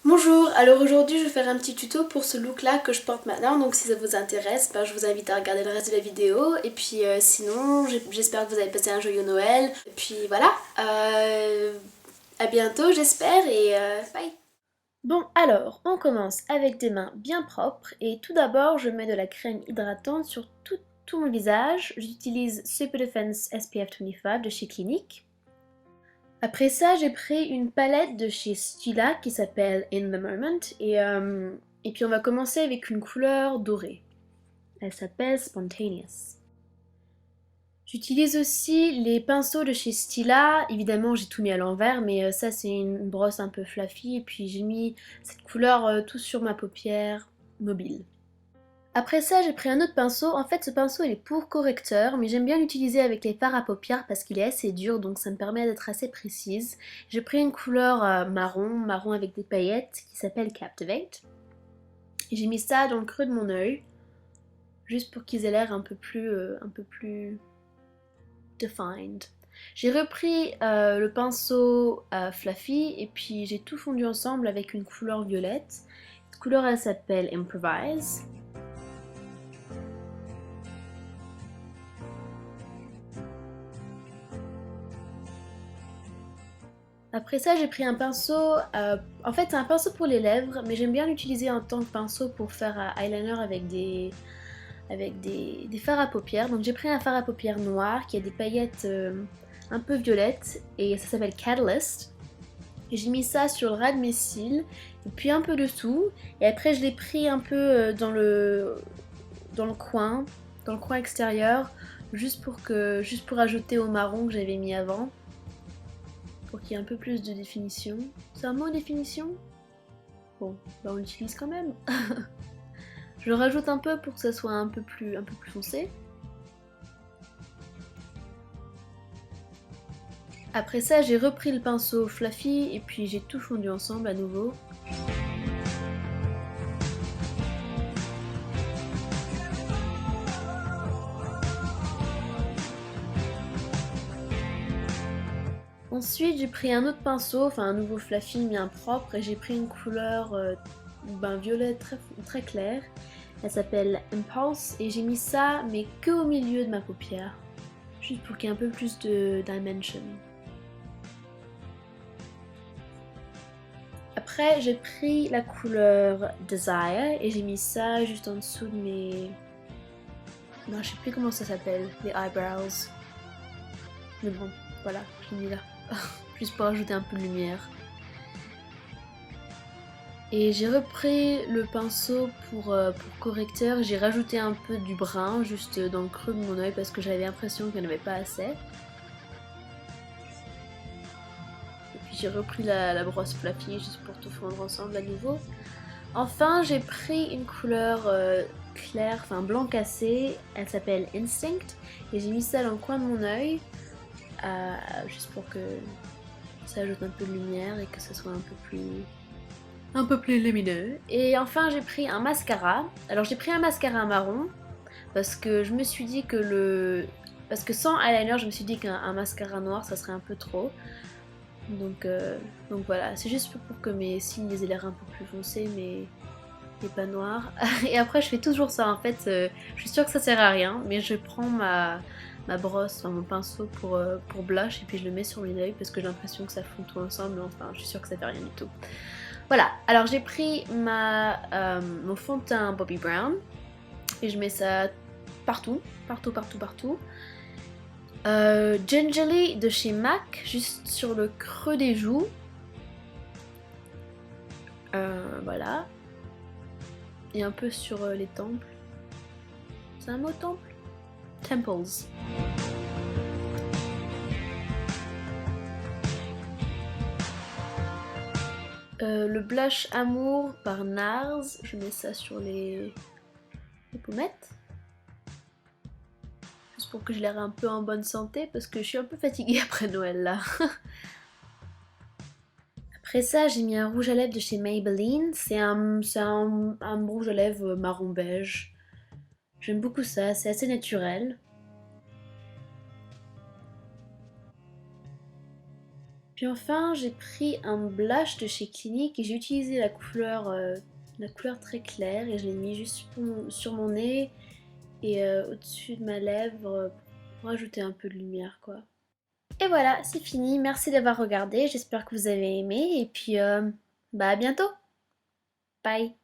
Bonjour, alors aujourd'hui je vais faire un petit tuto pour ce look là que je porte maintenant, donc si ça vous intéresse, je vous invite à regarder le reste de la vidéo et puis sinon j'espère que vous avez passé un joyeux Noël et puis voilà, à bientôt j'espère et bye. Bon alors, on commence avec des mains bien propres et tout d'abord je mets de la crème hydratante sur tout mon visage. J'utilise Super Defense SPF 25 de chez Clinique. Après ça, j'ai pris une palette de chez Stila qui s'appelle In the Moment et puis on va commencer avec une couleur dorée. Elle s'appelle Spontaneous. J'utilise aussi les pinceaux de chez Stila. Évidemment, j'ai tout mis à l'envers, mais ça c'est une brosse un peu fluffy et puis j'ai mis cette couleur tout sur ma paupière mobile. Après ça, j'ai pris un autre pinceau. En fait, ce pinceau, il est pour correcteur, mais j'aime bien l'utiliser avec les fards à paupières parce qu'il est assez dur, donc ça me permet d'être assez précise. J'ai pris une couleur marron avec des paillettes, qui s'appelle Captivate. Et j'ai mis ça dans le creux de mon œil, juste pour qu'ils aient l'air un peu plus defined. J'ai repris le pinceau fluffy, et puis j'ai tout fondu ensemble avec une couleur violette. Cette couleur, elle s'appelle Improvise. Après ça, j'ai pris un pinceau, en fait c'est un pinceau pour les lèvres, mais j'aime bien l'utiliser en tant que pinceau pour faire eyeliner avec des fards à paupières. Donc j'ai pris un fard à paupières noir qui a des paillettes un peu violettes et ça s'appelle Catalyst. Et j'ai mis ça sur le ras de mes cils et puis un peu dessous. Et après je l'ai pris un peu dans le coin extérieur, juste pour ajouter au marron que j'avais mis avant. Pour qu'il y ait un peu plus de définition. C'est un mot définition? Bon, on l'utilise quand même. Je le rajoute un peu pour que ça soit un peu plus foncé. Après ça, j'ai repris le pinceau fluffy et puis j'ai tout fondu ensemble à nouveau. Ensuite, j'ai pris un autre pinceau, enfin un nouveau fluffy bien propre, et j'ai pris une couleur violet très claire. Elle s'appelle Impulse et j'ai mis ça, mais que au milieu de ma paupière, juste pour qu'il y ait un peu plus de dimension. Après, j'ai pris la couleur Desire et j'ai mis ça juste en dessous de mes... Non, je sais plus comment ça s'appelle, les eyebrows. Mais bon, voilà, je l'ai mis là. Juste pour ajouter un peu de lumière. Et j'ai repris le pinceau pour correcteur. J'ai rajouté un peu du brun juste dans le creux de mon œil parce que j'avais l'impression qu'il n'y en avait pas assez. Et puis j'ai repris la brosse fluffy juste pour tout fondre ensemble à nouveau. Enfin, j'ai pris une couleur claire, enfin blanc cassé. Elle s'appelle Instinct. Et j'ai mis ça dans le coin de mon œil. Juste pour que ça ajoute un peu de lumière et que ça soit un peu plus lumineux. Et enfin j'ai pris un mascara. Alors j'ai pris un mascara marron parce que je me suis dit que parce que sans eyeliner je me suis dit qu'un mascara noir ça serait un peu trop. Donc voilà, c'est juste pour que mes cils aient l'air un peu plus foncés mais pas noirs. Et après je fais toujours ça en fait, je suis sûre que ça sert à rien mais je prends ma brosse, enfin mon pinceau pour blush et puis je le mets sur mes yeux parce que j'ai l'impression que ça fond tout ensemble, enfin je suis sûre que ça fait rien du tout. Voilà, alors j'ai pris mon fond de teint Bobbi Brown et je mets ça partout. Gingerly de chez MAC, juste sur le creux des joues. Voilà. Et un peu sur les temples. C'est un mot temple? Temples. Le blush Amour par NARS, je mets ça sur les pommettes. Juste pour que j'ai l'air un peu en bonne santé parce que je suis un peu fatiguée après Noël là. Après ça, j'ai mis un rouge à lèvres de chez Maybelline. C'est un rouge à lèvres marron beige. J'aime beaucoup ça, c'est assez naturel. Puis enfin, j'ai pris un blush de chez Clinique et j'ai utilisé la couleur très claire et je l'ai mis juste sur mon nez et au-dessus de ma lèvre pour rajouter un peu de lumière quoi. Et voilà, c'est fini. Merci d'avoir regardé. J'espère que vous avez aimé et puis bah à bientôt. Bye.